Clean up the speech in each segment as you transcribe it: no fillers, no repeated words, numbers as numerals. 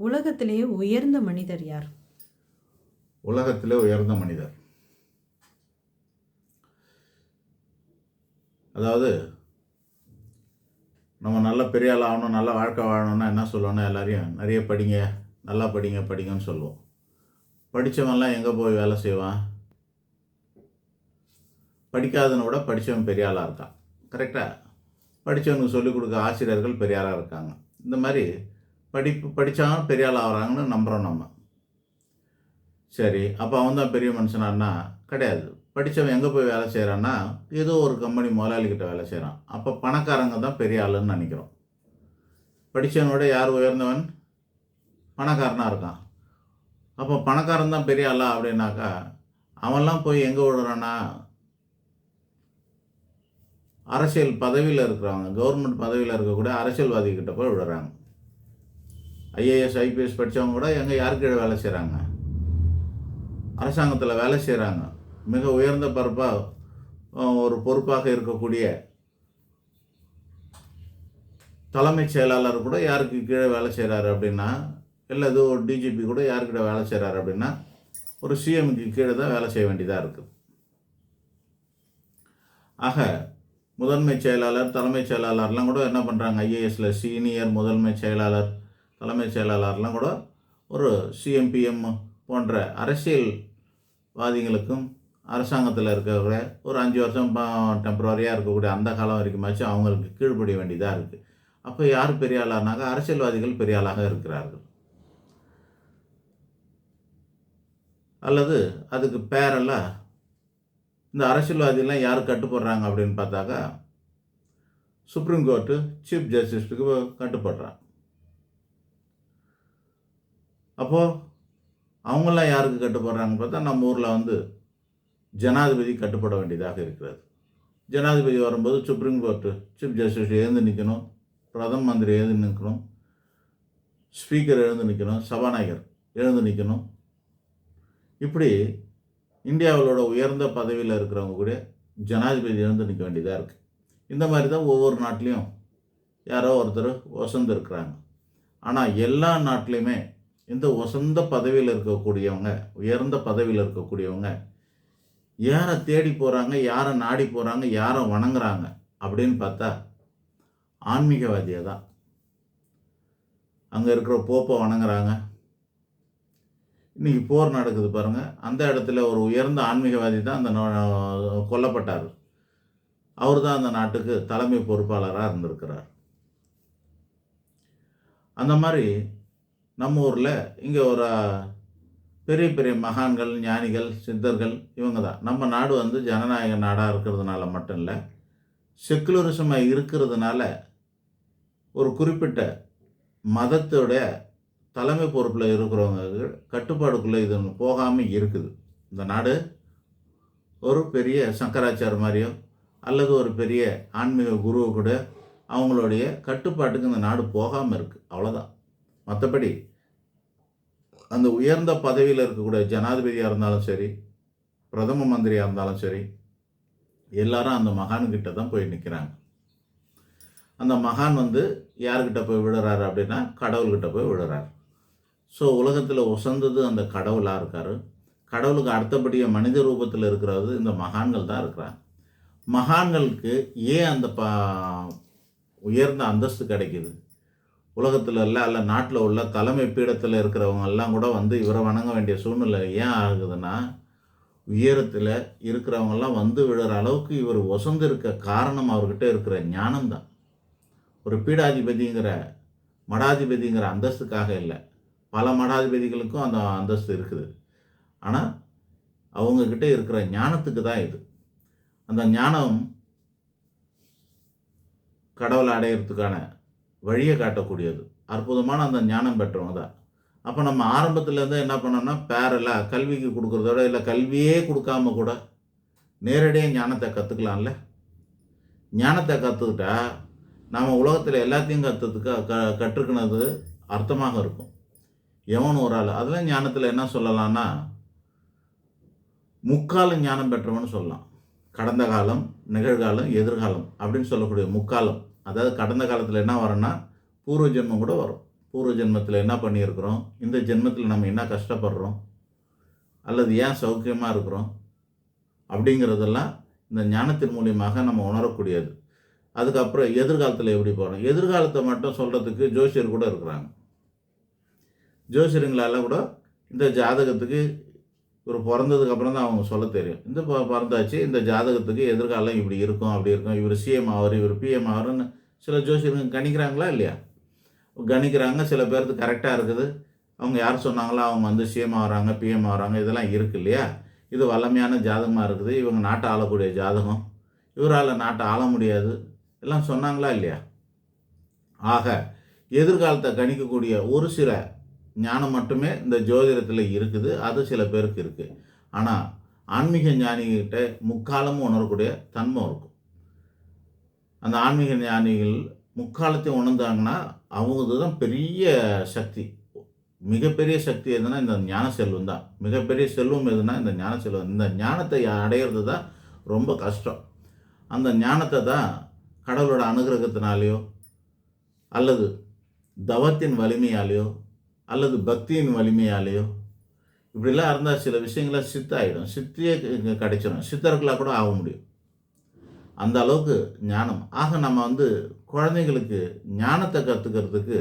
உலகத்திலேயே உயர்ந்த மனிதர் யார்? உலகத்திலே உயர்ந்த மனிதர். அதாவது நம்ம நல்ல பெரிய ஆள் ஆகணும், நல்ல வாழ்க்கை வாழணும்னா என்ன சொல்லுவோன்னா, எல்லாரையும் நிறைய படிங்க, நல்லா படிங்க படிங்கன்னு சொல்லுவோம். படித்தவன்லாம் எங்கே போய் வேலை செய்வான்? படிக்காதவனை விட படித்தவன் பெரிய ஆளாக இருக்கான். கரெக்டாக? படித்தவனுக்கு சொல்லிக் கொடுக்க ஆசிரியர்கள் பெரிய ஆளாக இருக்காங்க. இந்த மாதிரி படித்தவன் பெரிய ஆள் ஆகிறாங்கன்னு நம்புகிறோம் நம்ம. சரி, அப்போ அவன் தான் பெரிய மனுஷனான்னா கிடையாது. படித்தவன் எங்கே போய் வேலை செய்கிறான்னா, ஏதோ ஒரு கம்பெனி முதலாளிக்கிட்ட வேலை செய்கிறான். அப்போ பணக்காரங்க தான் பெரிய ஆளுன்னு நினைக்கிறோம். படித்தவனோட யார் உயர்ந்தவன்? பணக்காரனாக இருக்கான். அப்போ பணக்காரன் தான் பெரிய ஆளா அப்படின்னாக்கா, அவன்லாம் போய் எங்கே விடுறான்னா, அரசியல் பதவியில் இருக்கிறவங்க, கவர்மெண்ட் பதவியில் இருக்கக்கூடிய அரசியல்வாதிகிட்ட போய் விடுறாங்க. ஐஏஎஸ் ஐபிஎஸ் படித்தவங்க கூட யாருக்கு கீழே வேலை செய்கிறாங்க? அரசாங்கத்தில் வேலை செய்கிறாங்க. மிக உயர்ந்த ஒரு பொறுப்பாக இருக்கக்கூடிய தலைமைச் செயலாளர் கூட யாருக்கு கீழே வேலை செய்கிறாரு அப்படின்னா, இல்லை ஏதோ ஒரு டிஜிபி கூட யாருக்கிட்ட வேலை செய்கிறாரு அப்படின்னா, ஒரு சிஎம்க்கு கீழே தான் வேலை செய்ய வேண்டியதாக இருக்குது. ஆக முதன்மை செயலாளர், தலைமைச் செயலாளர்லாம் கூட என்ன பண்ணுறாங்க, ஐஏஎஸில் சீனியர் முதன்மை செயலாளர், தலைமைச் செயலாளர்லாம் கூட ஒரு சிஎம்பிஎம் போன்ற அரசியல்வாதிகளுக்கும் அரசாங்கத்தில் இருக்கிற ஒரு 5 வருஷம் டெம்பரரியாக இருக்கக்கூடிய அந்த காலம் வரைக்குமாச்சும் அவங்களுக்கு கீழ்ப்படிய வேண்டியதாக இருக்குது. அப்போ யார் பெரிய ஆளானாக்கா, அரசியல்வாதிகள் பெரிய ஆளாக இருக்கிறார்கள். அல்லது அதுக்கு பேரெல்லாம் இந்த அரசியல்வாதிகள்லாம் யார் கட்டுப்படுறாங்க அப்படின்னு பார்த்தாக்கா, சுப்ரீம் கோர்ட்டு சீஃப் ஜஸ்டிஸுக்கு கட்டுப்படுறாங்க. அப்போது அவங்களாம் யாருக்கு கட்டுப்படுறாங்கன்னு பார்த்தா, நம்ம ஊரில் ஜனாதிபதி கட்டுப்பட வேண்டியதாக இருக்கிறது. ஜனாதிபதி வரும்போது சுப்ரீம் கோர்ட்டு சீஃப் ஜஸ்டிஸ் எழுந்து நிற்கணும், பிரதம மந்திரி எழுந்து நிற்கணும், ஸ்பீக்கர் எழுந்து நிற்கணும், சபாநாயகர் எழுந்து நிற்கணும். இப்படி இந்தியாவோட உயர்ந்த பதவியில் இருக்கிறவங்க கூட ஜனாதிபதி எழுந்து நிற்க வேண்டியதாக இருக்குது. இந்த மாதிரி தான் ஒவ்வொரு நாட்டிலையும் யாரோ ஒருத்தர் வசந்து இருக்கிறாங்க. ஆனால் எல்லா நாட்டிலையுமே இந்த வசந்த பதவியில் இருக்கக்கூடியவங்க, உயர்ந்த பதவியில் இருக்கக்கூடியவங்க யாரை தேடி போகிறாங்க, யாரை நாடி போகிறாங்க, யாரை வணங்குறாங்க அப்படின்னு பார்த்தா ஆன்மீகவாதியை தான். அங்கே இருக்கிற போப்பை வணங்குறாங்க. இன்றைக்கி போர் நடக்குது பாருங்கள், அந்த இடத்துல ஒரு உயர்ந்த ஆன்மீகவாதி தான் அந்த கொல்லப்பட்டார். அவர் தான் அந்த நாட்டுக்கு தலைமை பொறுப்பாளராக இருந்திருக்கிறார். அந்த மாதிரி நம்ம ஊரில் இங்கே ஒரு பெரிய பெரிய மகான்கள், ஞானிகள், சித்தர்கள் இவங்க தான். நம்ம நாடு ஜனநாயக நாடாக இருக்கிறதுனால மட்டும் இல்லை, செக்குலரிசமாக இருக்கிறதுனால ஒரு குறிப்பிட்ட மதத்தோட தலைமை பொறுப்பில் இருக்கிறவங்க கட்டுப்பாடுக்குள்ளே இது போகாமல் இருக்குது. இந்த நாடு ஒரு பெரிய சங்கராச்சார் மாதிரியோ அல்லது ஒரு பெரிய ஆன்மீக குருவை கூட அவங்களுடைய கட்டுப்பாட்டுக்கு இந்த நாடு போகாமல் இருக்குது. அவ்வளோதான். மற்றபடி அந்த உயர்ந்த பதவியில் இருக்கக்கூடிய ஜனாதிபதியாக இருந்தாலும் சரி, பிரதம மந்திரியாக இருந்தாலும் சரி, எல்லாரும் அந்த மகான்கிட்ட தான் போய் நிற்கிறாங்க. அந்த மகான் யார்கிட்ட போய் விடுறாரு அப்படின்னா, கடவுள்கிட்ட போய் விடுறாரு. ஸோ உலகத்தில் உசந்தது அந்த கடவுளாக இருக்கார். கடவுளுக்கு அடுத்தபடியாக மனித ரூபத்தில் இருக்கிறது இந்த மகான்கள் தான் இருக்கிறாங்க. மகான்களுக்கு ஏன் அந்த உயர்ந்த அந்தஸ்து கிடைக்கிது? உலகத்தில் அல்ல நாட்டில் உள்ள தலைமை பீடத்தில் இருக்கிறவங்க எல்லாம் கூட இவரை வணங்க வேண்டிய சூழ்நிலை ஏன் ஆகுதுன்னா, உயரத்தில் இருக்கிறவங்கெல்லாம் விழுற அளவுக்கு இவர் வசந்து இருக்க காரணம் அவர்கிட்ட இருக்கிற ஞானம்தான். ஒரு பீடாதிபதிங்கிற மடாதிபதிங்கிற அந்தஸ்துக்காக இல்லை, பல மடாதிபதிகளுக்கும் அந்த அந்தஸ்து இருக்குது. ஆனால் அவங்கக்கிட்ட இருக்கிற ஞானத்துக்கு தான் இது. அந்த ஞானம் கடவுளை அடையிறதுக்கான வழியை காட்டக்கூடியது. அற்புதமான அந்த ஞானம் பெற்றவங்க தான். அப்போ நம்ம ஆரம்பத்துலேருந்து என்ன பண்ணோம்னா, பேரெல்லாம் கல்விக்கு கொடுக்குறதோட இல்லை கல்வியே கொடுக்காம கூட நேரடியாக ஞானத்தை கற்றுக்கலாம்ல. ஞானத்தை கற்றுக்கிட்டா நம்ம உலகத்தில் எல்லாத்தையும் கற்றுக்கினது அர்த்தமாக இருக்கும். எவன் ஒரு ஆள் அதெல்லாம் ஞானத்தில் என்ன சொல்லலாம்னா, முக்கால ஞானம் பெற்றவன்னு சொல்லலாம். கடந்த காலம், நிகழ்காலம், எதிர்காலம் அப்படின்னு சொல்லக்கூடிய முக்காலம். அதாவது கடந்த காலத்தில் என்ன வரும்னா பூர்வ ஜென்மம் கூட வரும். பூர்வ ஜென்மத்தில் என்ன பண்ணியிருக்கிறோம், இந்த ஜென்மத்தில் நம்ம என்ன கஷ்டப்படுறோம், அல்லது ஏன் சௌக்கியமாக இருக்கிறோம் அப்படிங்கிறதெல்லாம் இந்த ஞானத்தின் மூலியமாக நம்ம உணரக்கூடியது. அதுக்கப்புறம் எதிர்காலத்தில் எப்படி போகிறோம், எதிர்காலத்தை மட்டும் சொல்கிறதுக்கு ஜோசியர் கூட இருக்கிறாங்க. ஜோசியருங்களால் கூட இந்த ஜாதகத்துக்கு இவர் பிறந்ததுக்கு அப்புறம் தான் அவங்க சொல்ல தெரியும். இந்த பிறந்தாச்சு, இந்த ஜாதகத்துக்கு எதிர்காலம் இப்படி இருக்கும், அப்படி இருக்கும், இவர் சிஎம் ஆவார், இவர் பிஎம் ஆவார்னு சில ஜோசியருங்க கணிக்கிறாங்களா இல்லையா? கணிக்கிறாங்க. சில பேருக்கு கரெக்டாக இருக்குது. அவங்க யார் சொன்னாங்களோ அவங்க வந்து சிஎம் ஆகிறாங்க, பிஎம் ஆகிறாங்க, இதெல்லாம் இருக்குது இல்லையா? இது வல்லமையான ஜாதகமாக இருக்குது, இவங்க நாட்டை ஆளக்கூடிய ஜாதகம், இவரால் நாட்டை ஆள முடியாது, எல்லாம் சொன்னாங்களா இல்லையா? ஆக எதிர்காலத்தை கணிக்கக்கூடிய ஒரு சில ஞானம் மட்டுமே இந்த ஜோதிடத்தில் இருக்குது. அது சில பேருக்கு இருக்குது. ஆனால் ஆன்மீக ஞானிகிட்ட முக்காலமும் உணரக்கூடிய தன்மை இருக்கும். அந்த ஆன்மீக ஞானிகள் முக்காலத்தையும் உணர்ந்தாங்கன்னா அவங்களுக்கு தான் பெரிய சக்தி. மிகப்பெரிய சக்தி எதுனா இந்த ஞான செல்வம் தான். மிகப்பெரிய செல்வம் எதுனா இந்த ஞான செல்வம். இந்த ஞானத்தை அடையிறது தான் ரொம்ப கஷ்டம். அந்த ஞானத்தை தான் கடவுளோட அனுகிரகத்தினாலேயோ அல்லது தவத்தின் வலிமையாலேயோ அல்லது பக்தியின் வலிமையாலேயோ இப்படிலாம் இருந்தால் சில விஷயங்கள சித்தாயிடும். சித்தியே கிடைச்சிடும். சித்தர்களாக கூட ஆக முடியும். அந்த அளவுக்கு ஞானம். ஆக நம்ம வந்து குழந்தைங்களுக்கு ஞானத்தை கற்றுக்கிறதுக்கு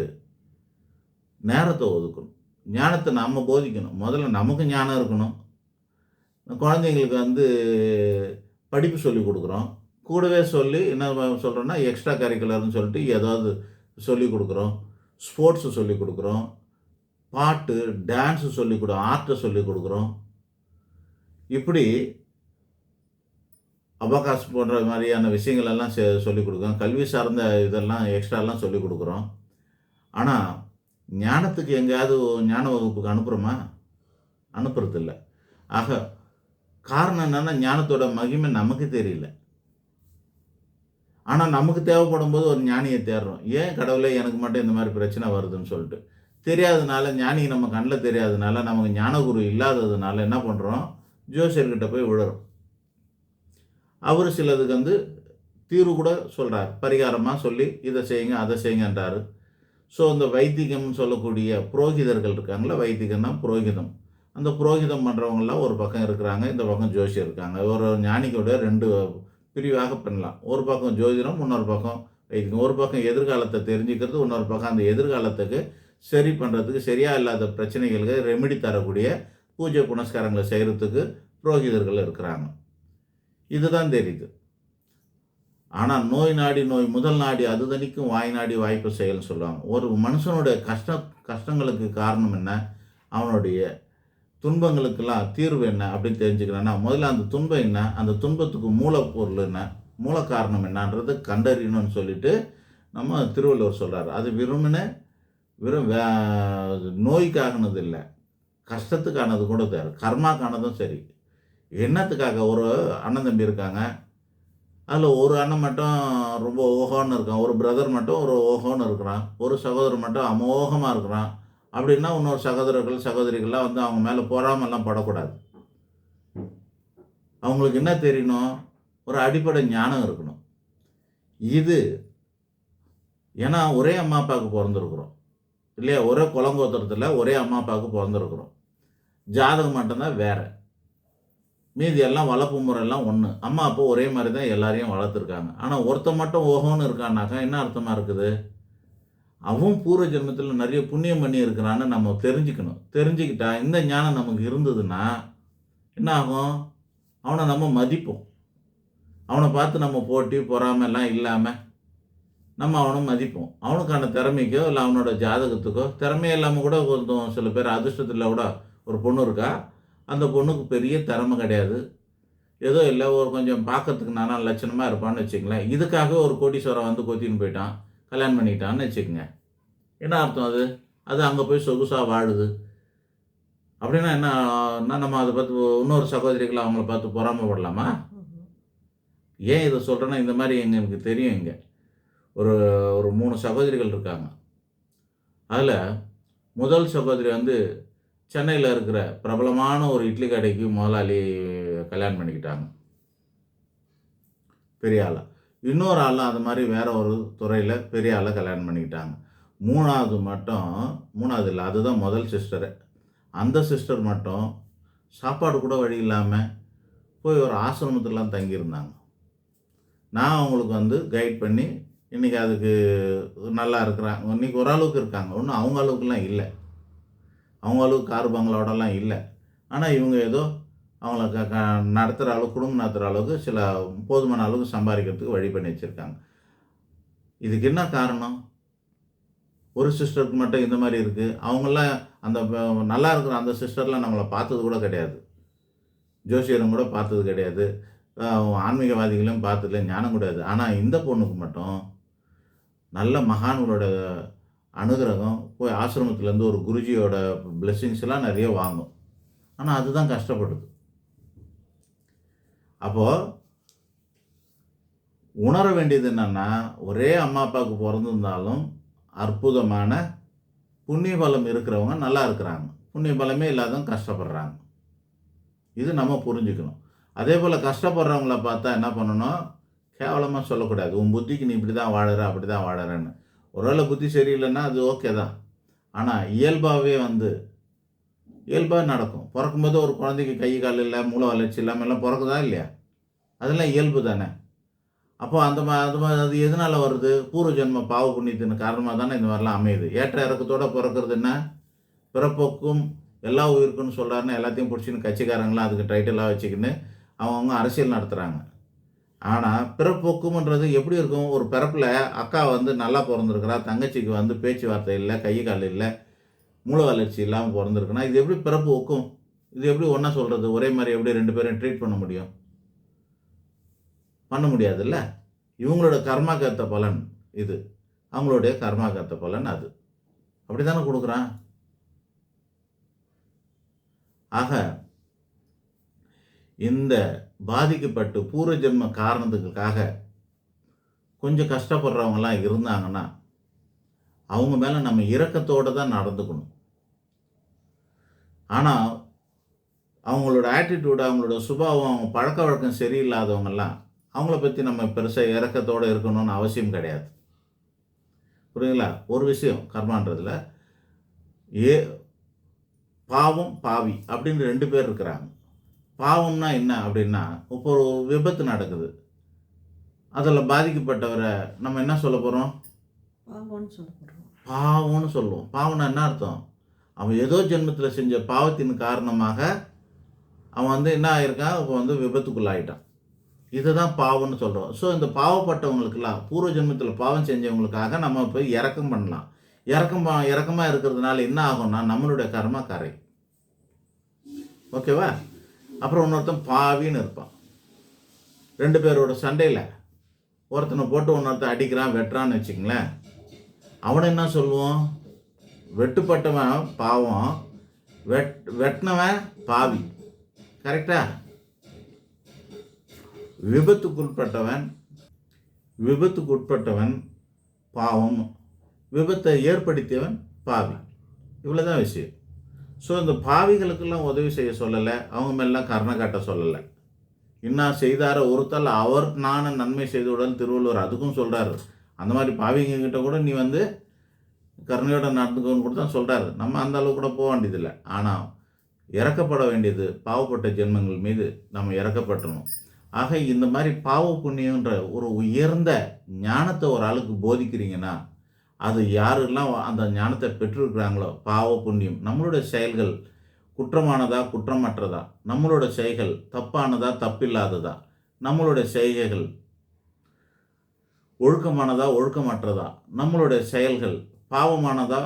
நேரத்தை ஒதுக்கணும். ஞானத்தை நம்ம போதிக்கணும். முதல்ல நமக்கு ஞானம் இருக்கணும். குழந்தைங்களுக்கு வந்து படிப்பு சொல்லி கொடுக்குறோம். கூடவே சொல்லி என்ன சொல்கிறோன்னா எக்ஸ்ட்ரா கரிக்குலர்னு சொல்லிட்டு ஏதாவது சொல்லி கொடுக்குறோம். ஸ்போர்ட்ஸு சொல்லி கொடுக்குறோம். பாட்டு, டான்ஸு சொல்லி ஆர்ட்டை சொல்லி கொடுக்குறோம். இப்படி அபகாஸ் போன்ற மாதிரியான விஷயங்கள் எல்லாம் சொல்லிக் கொடுக்குறோம். கல்வி சார்ந்த இதெல்லாம் எக்ஸ்ட்ராலாம் சொல்லிக் கொடுக்குறோம். ஆனால் ஞானத்துக்கு எங்கேயாவது ஞான வகுப்புக்கு அனுப்புகிறோமா? அனுப்புறதில்ல. ஆக காரணம் என்னென்னா ஞானத்தோட மகிமை நமக்கு தெரியல. ஆனால் நமக்கு தேவைப்படும் போது ஒரு ஞானியை தேடுறோம். ஏன் கடவுளே எனக்கு மட்டும் இந்த மாதிரி பிரச்சனை வருதுன்னு சொல்லிட்டு தெரியாததுனால, ஞானி நம்ம கண்ணில் தெரியாததுனால, நமக்கு ஞானகுரு இல்லாததுனால என்ன பண்ணுறோம், ஜோசியர்கிட்ட போய் விழுறோம். அவர் சிலதுக்கு வந்து தீர்வு கூட சொல்கிறார். பரிகாரமாக சொல்லி இதை செய்யுங்க அதை செய்யுங்கன்றார். ஸோ இந்த வைத்திகம்னு சொல்லக்கூடிய புரோகிதர்கள் இருக்காங்களா, வைத்திகம்னா புரோகிதம். அந்த புரோகிதம் பண்ணுறவங்களாம் ஒரு பக்கம் இருக்கிறாங்க, இந்த பக்கம் ஜோசியர் இருக்காங்க. ஒரு ஞானிக்கோட 2 பிரிவாக பண்ணலாம். ஒரு பக்கம் ஜோதிடம், இன்னொரு பக்கம் வைத்தியம். ஒரு பக்கம் எதிர்காலத்தை தெரிஞ்சுக்கிறது, இன்னொரு பக்கம் அந்த எதிர்காலத்துக்கு சரி பண்ணுறதுக்கு, சரியாக இல்லாத பிரச்சனைகளுக்கு ரெமெடி தரக்கூடிய பூஜை புனஸ்காரங்களை செய்கிறதுக்கு புரோகிதர்கள் இருக்கிறாங்க. இதுதான் தெரியுது. ஆனால் நோய் நாடி நோய் முதல் நாடி அது தணிக்கும் வாய் நாடி வாய்ப்பு செயல்னு சொல்லுவாங்க. ஒரு மனுஷனுடைய கஷ்டங்களுக்கு காரணம் என்ன, அவனுடைய துன்பங்களுக்கெல்லாம் தீர்வு என்ன அப்படின்னு தெரிஞ்சுக்கிறேன்னா, முதல்ல அந்த துன்பம் என்ன, அந்த துன்பத்துக்கு மூலப்பொருள் என்ன, மூல காரணம் என்னன்றது கண்டறியணும்னு சொல்லிட்டு நம்ம திருவள்ளுவர் சொல்கிறார். அது வெறும் நோய்க்கானது இல்லை, கஷ்டத்துக்கானது கூட தேவை, கர்மாக்கானதும் சரி. என்னத்துக்காக ஒரு அண்ணன் தம்பி இருக்காங்க, அதில் ஒரு அண்ணன் மட்டும் ரொம்ப ஓஹோன்னு இருக்கான், ஒரு பிரதர் மட்டும் ஒரு ஓஹோன்னு இருக்கிறான், ஒரு சகோதரர் மட்டும் அமோகமாக இருக்கிறான் அப்படின்னா, இன்னொரு சகோதரர்கள் சகோதரிகள்லாம் வந்து அவங்க மேலே பொறாமெல்லாம் படக்கூடாது. அவங்களுக்கு என்ன தெரியணும், ஒரு அடிப்படை ஞானம் இருக்கணும். இது ஏன்னா ஒரே அம்மா அப்பாவுக்கு பிறந்திருக்கிறோம் இல்லையா, ஒரே குலங்கோத்திரத்தில் ஒரே அம்மா அப்பாவுக்கு பிறந்திருக்கிறோம். ஜாதகம் மட்டும்தான் வேறு, மீதி எல்லாம் வளர்ப்பு முறையெல்லாம் ஒன்று. அம்மா அப்பா ஒரே மாதிரி தான் எல்லாரையும் வளர்த்துருக்காங்க. ஆனால் ஒருத்தன் மட்டும் ஓஹோன்னு இருக்கான்னாக்கா என்ன அர்த்தமாக இருக்குது, அவன் பூர்வ ஜென்மத்தில் நிறைய புண்ணியம் பண்ணி இருக்கிறான்னு நம்ம தெரிஞ்சுக்கணும். தெரிஞ்சுக்கிட்டா இந்த ஞானம் நமக்கு இருந்ததுன்னா என்ன ஆகும், அவனை நம்ம மதிப்போம். அவனை பார்த்து நம்ம போட்டி பொறாமெல்லாம் இல்லாமல் நம்ம அவனை மதிப்போம். அவனுக்கான திறமைக்கோ இல்லை அவனோட ஜாதகத்துக்கோ திறமை இல்லாமல் கூட கொஞ்சம் சில பேர் அதிர்ஷ்டத்தில் கூட ஒரு பொண்ணு இருக்கா, அந்த பொண்ணுக்கு பெரிய திறமை கிடையாது, ஏதோ இல்லை ஒரு கொஞ்சம் பார்க்கறதுக்கு நானா லட்சணமாக இருப்பான்னு வச்சுக்கங்களேன். இதுக்காக ஒரு கோடீஸ்வரம் வந்து கொத்தின்னு போயிட்டான், கல்யாணம் பண்ணிட்டான்னு வச்சுக்கோங்க. என்ன அர்த்தம், அது அங்கே போய் சொகுசாக வாழுது அப்படின்னா என்ன, நம்ம அதை பார்த்து இன்னொரு சகோதரிகளை அவங்கள பார்த்து பொறாமப்படலாமா? ஏன் இதை சொல்கிறேன்னா, இந்த மாதிரி எனக்கு தெரியும். இங்கே ஒரு 3 சகோதரிகள் இருக்காங்க. அதில் முதல் சகோதரி வந்து சென்னையில் இருக்கிற பிரபலமான ஒரு இட்லி கடைக்கு முதலாளி கல்யாணம் பண்ணிக்கிட்டாங்க, பெரிய ஆளாக. இன்னொரு ஆளும் அது மாதிரி வேற ஒரு துறையில் பெரிய ஆளை கல்யாணம் பண்ணிக்கிட்டாங்க. மூணாவது இல்லை, அதுதான் முதல் சிஸ்டரு. அந்த சிஸ்டர் மட்டும் சாப்பாடு கூட வழி இல்லாமல் போய் ஒரு ஆசிரமத்திலாம் தங்கியிருந்தாங்க. நான் அவங்களுக்கு வந்து கைட் பண்ணி இன்றைக்கி அதுக்கு நல்லா இருக்கிறாங்க. இன்றைக்கி ஓரளவுக்கு இருக்காங்க. ஒன்றும் அவங்க அளவுக்குலாம் இல்லை, அவங்க அளவுக்கு கார் பங்களாவோடலாம் இல்லை. ஆனால் இவங்க ஏதோ அவங்கள நடத்துகிற அளவுக்கு, குடும்பம் நடத்துகிற அளவுக்கு சில போதுமான அளவுக்கு சம்பாதிக்கிறதுக்கு வழி பண்ணி வச்சுருக்காங்க. இதுக்கு என்ன காரணம்? ஒரு சிஸ்டருக்கு மட்டும் இந்த மாதிரி இருக்குது. அவங்களாம் அந்த நல்லா இருக்கிற அந்த சிஸ்டர்லாம் நம்மளை பார்த்தது கூட கிடையாது, ஜோசியரும் கூட பார்த்தது கிடையாது, ஆன்மீகவாதிகளையும் பார்த்ததில்ல, ஞானம் கிடையாது. ஆனால் இந்த பொண்ணுக்கு மட்டும் நல்ல மகான்களோட அனுகிரகம், போய் ஆசிரமத்துலேருந்து ஒரு குருஜியோட பிளெஸ்ஸிங்ஸ் எல்லாம் நிறைய வாங்கும். ஆனால் அதுதான் கஷ்டப்படுது. அப்போது உணர வேண்டியது என்னென்னா, ஒரே அம்மா அப்பாவுக்கு பிறந்திருந்தாலும் அற்புதமான புண்ணிய பலம் இருக்கிறவங்க நல்லா இருக்கிறாங்க, புண்ணிய பலமே இல்லாதவங்க கஷ்டப்படுறாங்க. இது நம்ம புரிஞ்சுக்கணும். அதே போல் கஷ்டப்படுறவங்கள பார்த்தா என்ன பண்ணணும்? கேவலமாக சொல்லக்கூடாது. உன் புத்திக்கு நீ இப்படி தான் வாழற, அப்படி தான் வாழறன்னு. ஒருவேளை புத்தி சரியில்லைன்னா அது ஓகே தான். ஆனால் இயல்பாக நடக்கும். பிறக்கும்போது ஒரு குழந்தைக்கு கை கால் இல்லை, மூளை வளர்ச்சி இல்லாமல் எல்லாம் பிறக்குதா இல்லையா? அதெல்லாம் இயல்பு தானே. அப்போ அது எதனால் வருது? பூர்வ ஜென்ம பாவ புண்ணியத்தின் காரணமாக தானே இந்த மாதிரிலாம் அமையுது. ஏற்ற இறக்கத்தோடு பிறக்கிறது என்ன? பிறப்போக்கும் எல்லா உயிருக்குன்னு சொல்கிறாருன்னு எல்லாத்தையும் பிடிச்சின்னு கட்சிக்காரங்களாம் அதுக்கு டைட்டிலாக வச்சுக்கின்னு அவங்கவுங்க அரசியல் நடத்துகிறாங்க. ஆனால் பிறப்போக்கும்ன்றது எப்படி இருக்கும்? ஒரு பிறப்பில் அக்கா வந்து நல்லா பிறந்திருக்கிறா, தங்கச்சிக்கு வந்து பேச்சுவார்த்தை இல்லை, கை கால் இல்லை, மூளை வளர்ச்சி இல்லாமல் பிறந்திருக்குன்னா இது எப்படி பிறப்பு ஒக்கும்? இது எப்படி ஒன்றா சொல்கிறது? ஒரே மாதிரி எப்படி ரெண்டு பேரும் ட்ரீட் பண்ண முடியும்? பண்ண முடியாதுல்ல. இவங்களோட கர்மாக்கத்த பலன் இது, அவங்களுடைய கர்மாக்கத்த பலன் அது. அப்படி தானே கொடுக்குறான். ஆக இந்த பாதிக்கப்பட்டு பூர்வ ஜென்ம காரணத்துக்காக கொஞ்சம் கஷ்டப்படுறவங்களாம் இருந்தாங்கன்னா அவங்க மேலே நம்ம இரக்கத்தோடு தான் நடந்துக்கணும். ஆனால் அவங்களோட ஆட்டிடியூடு, அவங்களோட சுபாவம், அவங்க பழக்க வழக்கம் சரியில்லாதவங்கெல்லாம் அவங்கள பற்றி நம்ம பெருசாக இரக்கத்தோடு இருக்கணும்னு அவசியம் கிடையாது. புரியுங்களா? ஒரு விஷயம் கர்மான்றதில் பாவம் பாவி அப்படின்னு ரெண்டு பேர் இருக்கிறாங்க. பாவம்னா என்ன அப்படின்னா, இப்போ ஒரு விபத்து நடக்குது, அதில் பாதிக்கப்பட்டவரை நம்ம என்ன சொல்ல போகிறோம்? பாவம்னு சொல்லுவோம். பாவம்னா என்ன அர்த்தம்? அவன் ஏதோ ஜென்மத்தில் செஞ்ச பாவத்தின் காரணமாக அவன் வந்து என்ன ஆகியிருக்கான்? இப்போ வந்து விபத்துக்குள்ளாயிட்டான். இதை தான் பாவம்னு சொல்கிறோம். ஸோ இந்த பாவப்பட்டவங்களுக்கெல்லாம், பூர்வ ஜென்மத்தில் பாவம் செஞ்சவங்களுக்காக நம்ம போய் இறக்கம் பண்ணலாம். இறக்கமாக இருக்கிறதுனால என்ன ஆகும்னா நம்மளுடைய கர்மா கரை. ஓகேவா? அப்புறம் இன்னொருத்தன் பாவின்னு இருப்பான். ரெண்டு பேரோட சண்டையில் ஒருத்தனை போட்டு இன்னொருத்தன் அடிக்கிறான், வெட்டுறான்னு வச்சுங்களேன். அவனை என்ன சொல்லுவோம்? வெட்டுப்பட்டவன் பாவம், வெட்டினவன் பாவி. கரெக்டா? விபத்துக்குட்பட்டவன் பாவம், விபத்தை ஏற்படுத்தியவன் பாவி. இவ்வளோதான் விஷயம். ஸோ இந்த பாவிகளுக்கெல்லாம் உதவி செய்ய சொல்லலை, அவங்க மேலாம் கருணை காட்ட சொல்லலை. இன்னா செய்தார ஒருத்தல் அவர் நானும் நன்மை செய்துவிடல் திருவள்ளுவர் அதுக்கும் சொல்கிறாரு. அந்த மாதிரி பாவிங்கக்கிட்ட கூட நீ வந்து கருணையோட நடந்துக்கணும்னு கூட தான் சொல்கிறாரு. நம்ம அந்த அளவுக்கு கூட போக வேண்டியதில்லை. ஆனால் இறக்கப்பட வேண்டியது பாவப்பட்ட ஜென்மங்கள் மீது நம்ம இறக்கப்பட்டணும். ஆக இந்த மாதிரி பாவ புண்ணியன்ற ஒரு உயர்ந்த ஞானத்தை ஒரு ஆளுக்கு போதிக்கிறீங்கன்னா அது யாரெல்லாம் அந்த ஞானத்தை பெற்றிருக்கிறாங்களோ, பாவ புண்ணியம், நம்மளுடைய செயல்கள் குற்றமானதா குற்றமற்றதா, நம்மளோட செய்கைகள் தப்பானதா தப்பில்லாததா, நம்மளுடைய செய்கைகள் ஒழுக்கமானதா ஒழுக்கமற்றதா, நம்மளுடைய செயல்கள் பாவமானதா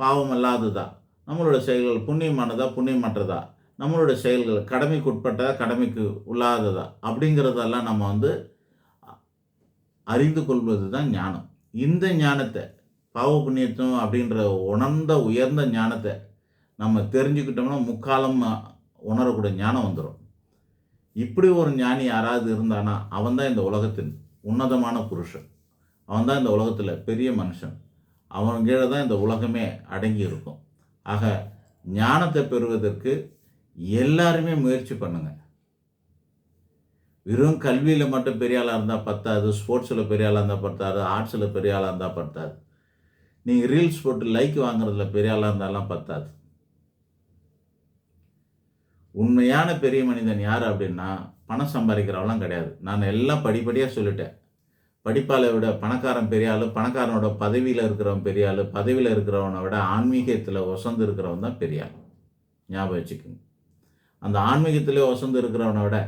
பாவமல்லாததா, நம்மளுடைய செயல்கள் புண்ணியமானதா புண்ணியமற்றதா, நம்மளுடைய செயல்கள் கடமைக்கு உட்பட்டதா கடமைக்கு உள்ளாததா, அப்படிங்கிறதெல்லாம் நம்ம வந்து அறிந்து கொள்வது தான் ஞானம். இந்த ஞானத்தை, பாவ புண்ணியத்துவம் அப்படின்ற உணர்ந்த உயர்ந்த ஞானத்தை நம்ம தெரிஞ்சுக்கிட்டோம்னா முக்காலம் உணரக்கூடிய ஞானம் வந்துடும். இப்படி ஒரு ஞானி யாராவது இருந்தானா அவன் தான் இந்த உலகத்தின் உன்னதமான புருஷன், அவன் தான் இந்த உலகத்தில் பெரிய மனுஷன், அவன் கீழே தான் இந்த உலகமே அடங்கி இருக்கும். ஆக ஞானத்தை பெறுவதற்கு எல்லாருமே முயற்சி பண்ணுங்க. வெறும் கல்வியில் மட்டும் பெரிய ஆளாக இருந்தால் பத்தாது, ஸ்போர்ட்ஸில் பெரிய ஆளாக இருந்தால் பத்தாது, ஆர்ட்ஸில் பெரிய ஆளாக இருந்தால் பத்தாது. நீங்கள் ரீல்ஸ் போட்டு லைக் வாங்குறதுல பெரிய ஆளாக இருந்தாலாம் பத்தாது. உண்மையான பெரிய மனிதன் யார் அப்படின்னா, பணம் சம்பாதிக்கிறவெல்லாம் கிடையாது. நான் எல்லாம் படிப்படியாக சொல்லிட்டேன். படிப்பாளை விட பணக்காரன் பெரிய ஆள், பணக்காரனோட பதவியில் இருக்கிறவன் பெரிய ஆள், பதவியில் இருக்கிறவனை விட ஆன்மீகத்தில் ஒசந்து இருக்கிறவன் தான் பெரிய ஆள். ஞாபகம் வச்சுக்கோங்க. அந்த ஆன்மீகத்திலே ஒசந்து இருக்கிறவனை விட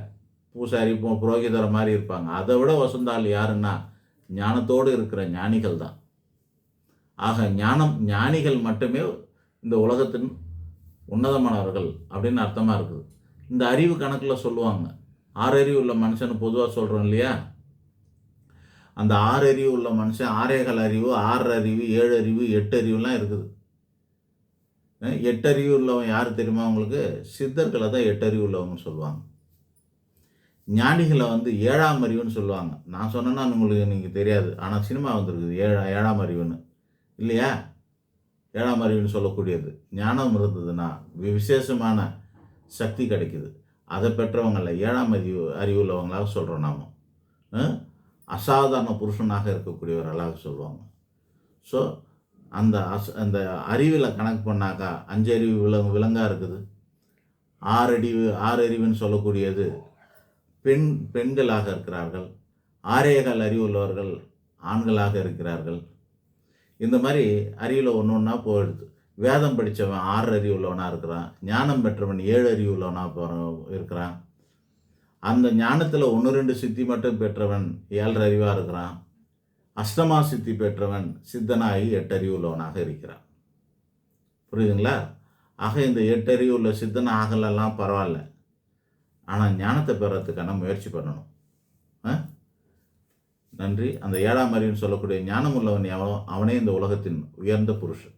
பூசாரி புரோகிதரை மாதிரி இருப்பாங்க. அதை விட ஒசந்த ஆள் யாருன்னா ஞானத்தோடு இருக்கிற ஞானிகள் தான். ஆக ஞானிகள் மட்டுமே இந்த உலகத்தின் உன்னதமானவர்கள் அப்படின்னு அர்த்தமாக இருக்குது. இந்த அறிவு கணக்கில் சொல்லுவாங்க. 6 அறிவு உள்ள மனுஷன்னு பொதுவாக சொல்கிறோம் இல்லையா? அந்த 6 அறிவு உள்ள மனுஷன் 6.25 அறிவு, 6 அறிவு, 7 அறிவு, 8 அறிவுலாம் இருக்குது. 8 அறிவு உள்ளவன் யார் தெரியுமா உங்களுக்கு? சித்தர்களை தான் 8 அறிவு உள்ளவங்கன்னு சொல்லுவாங்க. ஞானிகளை 7ஆம் அறிவுன்னு சொல்லுவாங்க. நான் சொன்னேன்னா உங்களுக்கு நீங்கள் தெரியாது. ஆனால் சினிமா வந்துருக்குது 7ஆம் அறிவுன்னு இல்லையா? 7ஆம் அறிவுன்னு சொல்லக்கூடியது. ஞானம் இருந்ததுன்னா விசேஷமான சக்தி கிடைக்குது. அதை பெற்றவங்கள 7ஆம் அறிவு உள்ளவங்களாக சொல்கிறோம் நாம். அசாதாரண புருஷனாக இருக்கக்கூடியவர்களாக சொல்லுவாங்க. ஸோ அந்த அறிவில் கணக்கு பண்ணாக்கா 5 அறிவு விலங்காக இருக்குது. 6 அறிவுன்னு சொல்லக்கூடியது பெண்களாக இருக்கிறார்கள். 6.25 அறிவு உள்ளவர்கள் ஆண்களாக இருக்கிறார்கள். இந்த மாதிரி அறிவில் ஒன்று ஒன்றா போயிடுது. வேதம் படித்தவன் 6 அறிவு உள்ளவனாக இருக்கிறான். ஞானம் பெற்றவன் 7 அறிவு உள்ளவனாக இருக்கிறான். அந்த ஞானத்தில் 1-2 சித்தி மட்டும் பெற்றவன் 7 அறிவாக இருக்கிறான். அஷ்டமா சித்தி பெற்றவன் சித்தனாகி 8 அறிவு உள்ளவனாக இருக்கிறான். புரியுதுங்களா? ஆக இந்த 8 அறிவு உள்ள சித்தன் ஆகலாம் பரவாயில்ல. ஆனால் ஞானத்தை பெறத்துக்கான முயற்சி பண்ணணும். நன்றி. அந்த 7ஆம் அறிவுன்னு சொல்லக்கூடிய ஞானம் உள்ளவன் எவனோ அவனே இந்த உலகத்தின் உயர்ந்த புருஷன்.